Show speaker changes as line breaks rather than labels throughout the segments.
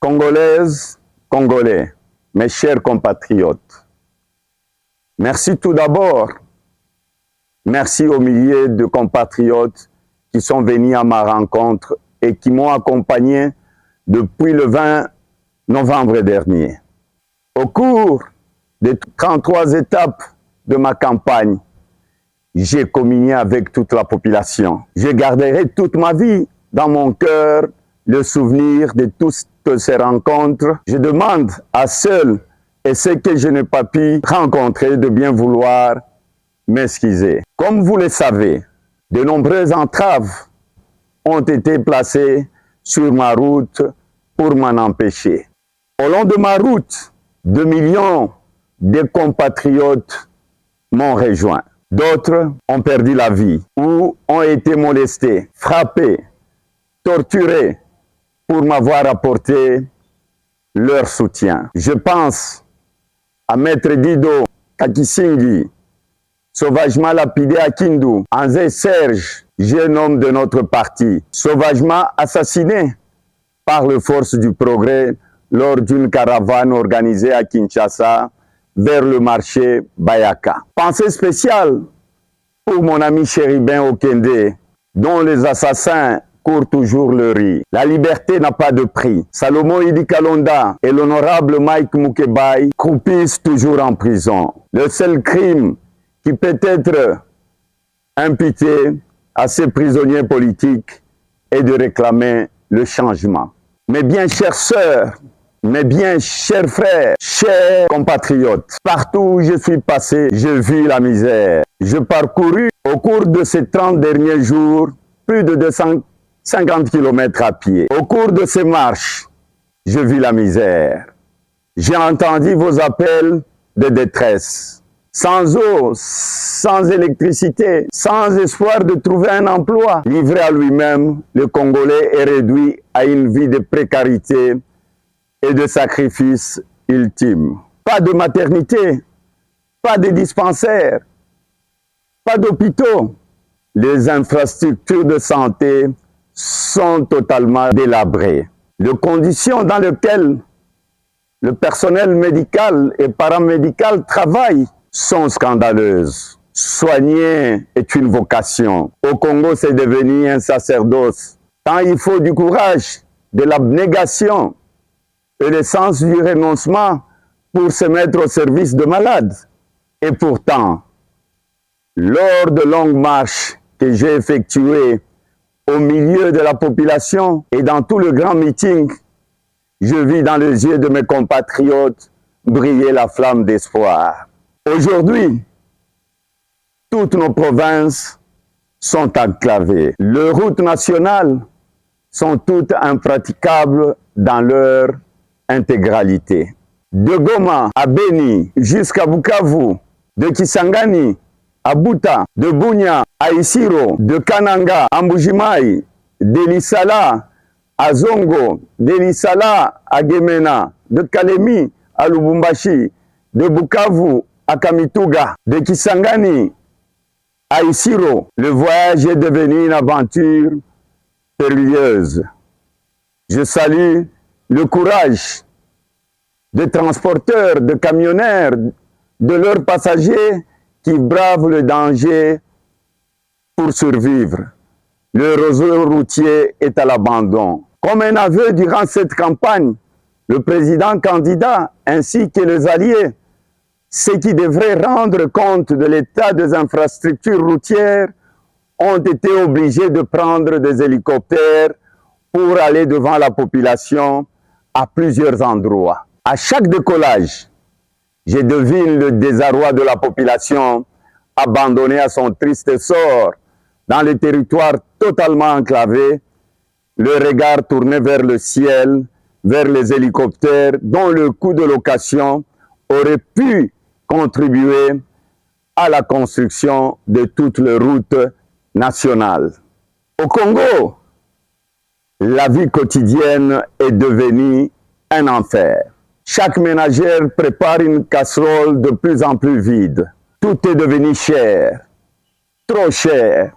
Congolaises, Congolais, mes chers compatriotes, merci tout d'abord. Merci aux milliers de compatriotes qui sont venus à ma rencontre et qui m'ont accompagné depuis le 20 novembre dernier. Au cours des 33 étapes de ma campagne, j'ai communié avec toute la population. Je garderai toute ma vie dans mon cœur le souvenir de toutes ces rencontres. Je demande à ceux et ceux que je n'ai pas pu rencontrer de bien vouloir m'excuser. Comme vous le savez, de nombreuses entraves ont été placées sur ma route pour m'en empêcher. Au long de ma route, 2 millions de compatriotes m'ont rejoint. D'autres ont perdu la vie ou ont été molestés, frappés, torturés pour m'avoir apporté leur soutien. Je pense à Maître Dido Kakisingi, sauvagement lapidé à Kindu, Anzé Serge, jeune homme de notre parti, sauvagement assassiné par les forces du progrès lors d'une caravane organisée à Kinshasa vers le marché Bayaka. Pensée spéciale pour mon ami Chéribin Okende, dont les assassins courent toujours le riz. La liberté n'a pas de prix. Salomon Idi Kalonda et l'honorable Mike Mukebai croupissent toujours en prison. Le seul crime qui peut être imputé à ces prisonniers politiques est de réclamer le changement. Mes bien chères sœurs, mes bien chers frères, chers compatriotes, partout où je suis passé, je vis la misère. Je parcourus au cours de ces 30 derniers jours plus de 250 km à pied. Au cours de ces marches, je vis la misère. J'ai entendu vos appels de détresse. Sans eau, sans électricité, sans espoir de trouver un emploi, livré à lui-même, le Congolais est réduit à une vie de précarité et de sacrifice ultime. Pas de maternité, pas de dispensaires, pas d'hôpitaux. Les infrastructures de santé sont totalement délabrées. Les conditions dans lesquelles le personnel médical et paramédical travaillent sont scandaleuses. Soigner est une vocation. Au Congo, c'est devenu un sacerdoce. Tant il faut du courage, de l'abnégation et le sens du renoncement pour se mettre au service de malades. Et pourtant, lors de longues marches que j'ai effectuées au milieu de la population et dans tout le grand meeting, je vis dans les yeux de mes compatriotes briller la flamme d'espoir. Aujourd'hui, toutes nos provinces sont enclavées. Les routes nationales sont toutes impraticables dans leur intégralité. De Goma à Beni jusqu'à Bukavu, de Kisangani à Buta, de Bunia à Isiro, de Kananga à Mbujimai, de Lisala à Zongo, de Lisala à Gemena, de Kalemi à Lubumbashi, de Bukavu à Kamituga, de Kisangani à Isiro. Le voyage est devenu une aventure périlleuse. Je salue le courage des transporteurs, de camionneurs, de leurs passagers qui bravent le danger pour survivre. Le réseau routier est à l'abandon. Comme un aveu durant cette campagne, le président candidat ainsi que les alliés, ceux qui devraient rendre compte de l'état des infrastructures routières, ont été obligés de prendre des hélicoptères pour aller devant la population à plusieurs endroits. À chaque décollage, je devine le désarroi de la population abandonnée à son triste sort dans les territoires totalement enclavés, le regard tourné vers le ciel, vers les hélicoptères dont le coût de location aurait pu contribuer à la construction de toutes les routes nationales. Au Congo, la vie quotidienne est devenue un enfer. Chaque ménagère prépare une casserole de plus en plus vide. Tout est devenu cher, trop cher.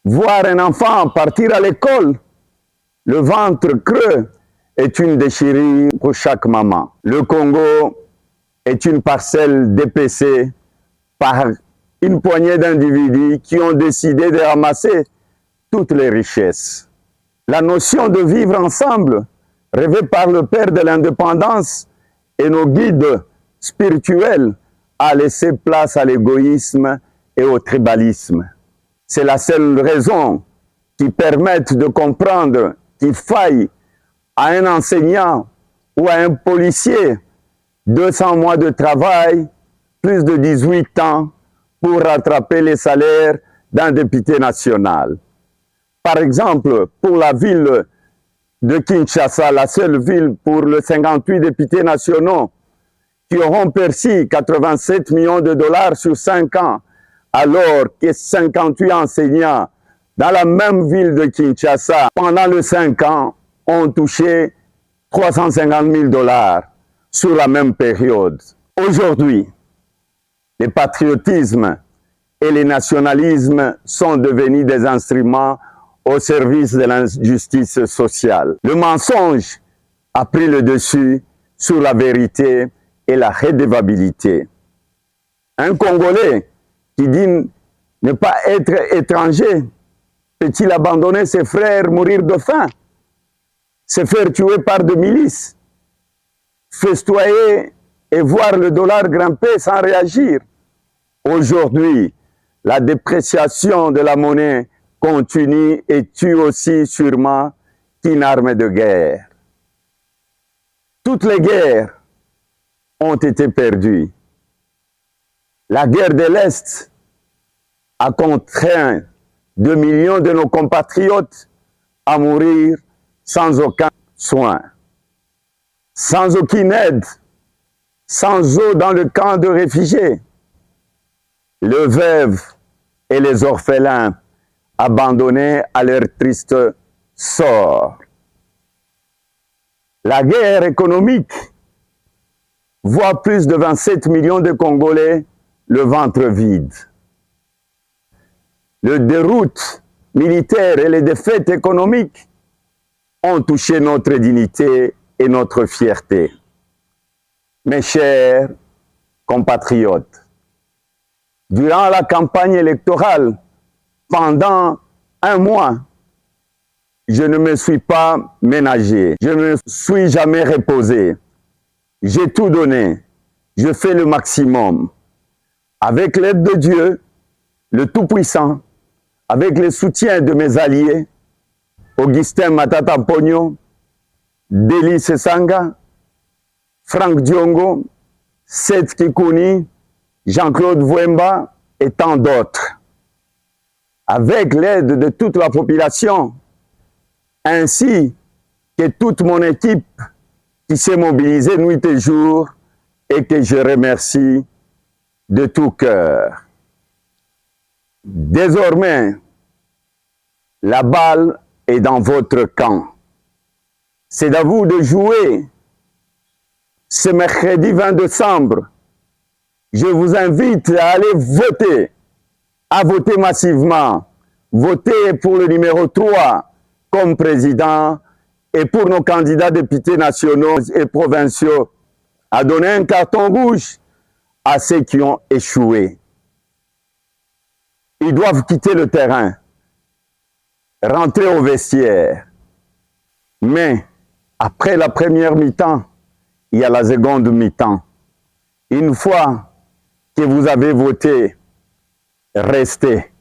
Voir un enfant partir à l'école, le ventre creux est une déchirure pour chaque maman. Le Congo est une parcelle dépecée par une poignée d'individus qui ont décidé de ramasser toutes les richesses. La notion de vivre ensemble, rêvée par le père de l'indépendance et nos guides spirituels, a laissé place à l'égoïsme et au tribalisme. C'est la seule raison qui permette de comprendre qu'il faille à un enseignant ou à un policier 200 mois de travail, plus de 18 ans pour rattraper les salaires d'un député national. Par exemple, pour la ville de Kinshasa, la seule ville pour les 58 députés nationaux qui auront perçu 87 millions de dollars sur 5 ans, alors que 58 enseignants dans la même ville de Kinshasa, pendant les 5 ans, ont touché 350 000 dollars sur la même période. Aujourd'hui, le patriotisme et le nationalisme sont devenus des instruments au service de l'injustice sociale. Le mensonge a pris le dessus sur la vérité et la redevabilité. Un Congolais qui dit ne pas être étranger peut-il abandonner ses frères, mourir de faim, se faire tuer par des milices, festoyer et voir le dollar grimper sans réagir? Aujourd'hui, la dépréciation de la monnaie continue et tue aussi sûrement qu'une arme de guerre. Toutes les guerres ont été perdues. La guerre de l'Est a contraint 2 millions de nos compatriotes à mourir sans aucun soin, sans aucune aide, sans eau dans le camp de réfugiés. Les veuves et les orphelins abandonnés à leur triste sort. La guerre économique voit plus de 27 millions de Congolais le ventre vide. Le déroute militaire et les défaites économiques ont touché notre dignité et notre fierté. Mes chers compatriotes, durant la campagne électorale, pendant un mois, je ne me suis pas ménagé, je ne me suis jamais reposé. J'ai tout donné, je fais le maximum. Avec l'aide de Dieu, le Tout-Puissant, avec le soutien de mes alliés, Augustin Matata Pogno, Deli Sesanga, Franck Diongo, Seth Kikouni, Jean-Claude Vouemba et tant d'autres. Avec l'aide de toute la population, ainsi que toute mon équipe qui s'est mobilisée nuit et jour et que je remercie de tout cœur. Désormais, la balle est dans votre camp. C'est à vous de jouer. Ce mercredi 20 décembre, je vous invite à aller voter, à voter massivement. Voter pour le numéro 3 comme président et pour nos candidats députés nationaux et provinciaux, à donner un carton rouge à ceux qui ont échoué. Ils doivent quitter le terrain, rentrer au vestiaire. Mais après la première mi-temps, il y a la seconde mi-temps. Une fois que vous avez voté, restez.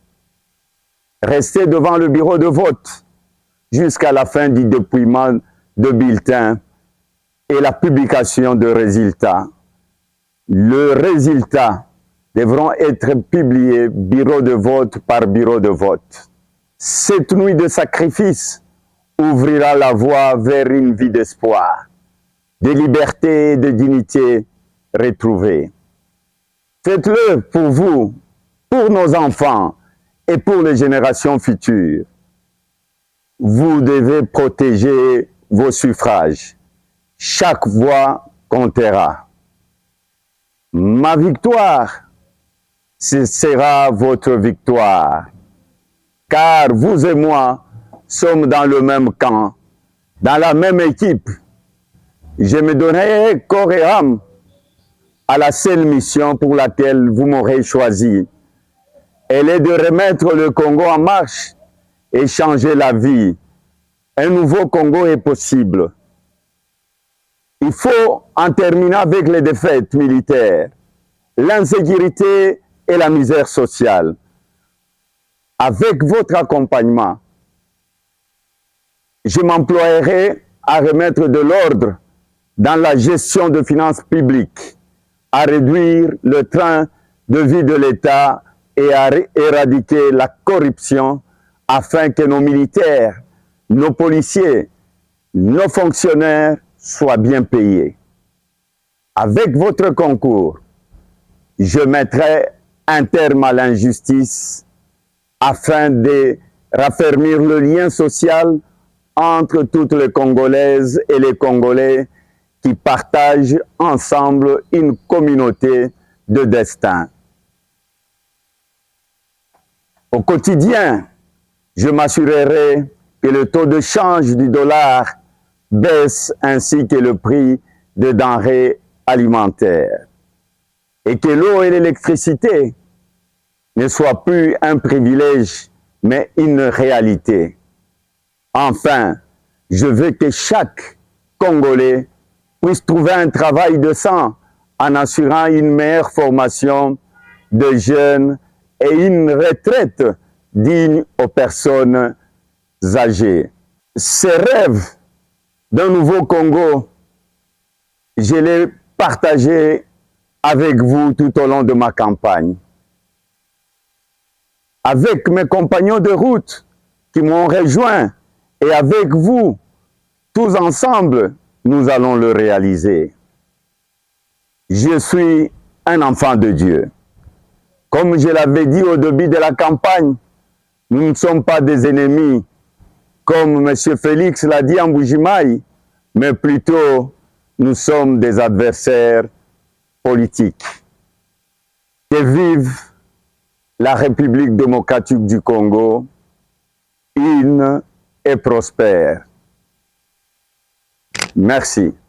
Restez devant le bureau de vote jusqu'à la fin du dépouillement de bulletins et la publication de résultats. Le résultat devront être publiés bureau de vote par bureau de vote. Cette nuit de sacrifice ouvrira la voie vers une vie d'espoir, de liberté et de dignité retrouvée. Faites-le pour vous, pour nos enfants et pour les générations futures. Vous devez protéger vos suffrages. Chaque voix comptera. Ma victoire, ce sera votre victoire. Car vous et moi sommes dans le même camp, dans la même équipe, je me donnerai corps et âme à la seule mission pour laquelle vous m'aurez choisi. Elle est de remettre le Congo en marche et changer la vie. Un nouveau Congo est possible. Il faut en terminer avec les défaites militaires, l'insécurité et la misère sociale. Avec votre accompagnement, je m'emploierai à remettre de l'ordre dans la gestion de finances publiques, à réduire le train de vie de l'État et à éradiquer la corruption afin que nos militaires, nos policiers, nos fonctionnaires soient bien payés. Avec votre concours, je mettrai un terme à l'injustice afin de raffermir le lien social entre toutes les Congolaises et les Congolais qui partagent ensemble une communauté de destin. Au quotidien, je m'assurerai que le taux de change du dollar baisse ainsi que le prix des denrées alimentaires et que l'eau et l'électricité ne soient plus un privilège mais une réalité. Enfin, je veux que chaque Congolais puisse trouver un travail décent en assurant une meilleure formation de jeunes et une retraite digne aux personnes âgées. Ces rêves d'un nouveau Congo, je les partagé avec vous tout au long de ma campagne. Avec mes compagnons de route qui m'ont rejoint et avec vous, tous ensemble, nous allons le réaliser. Je suis un enfant de Dieu. Comme je l'avais dit au début de la campagne, nous ne sommes pas des ennemis, comme M. Félix l'a dit en Bujimaï, mais plutôt nous sommes des adversaires politiques. Que vive la République démocratique du Congo, une et prospère. Merci.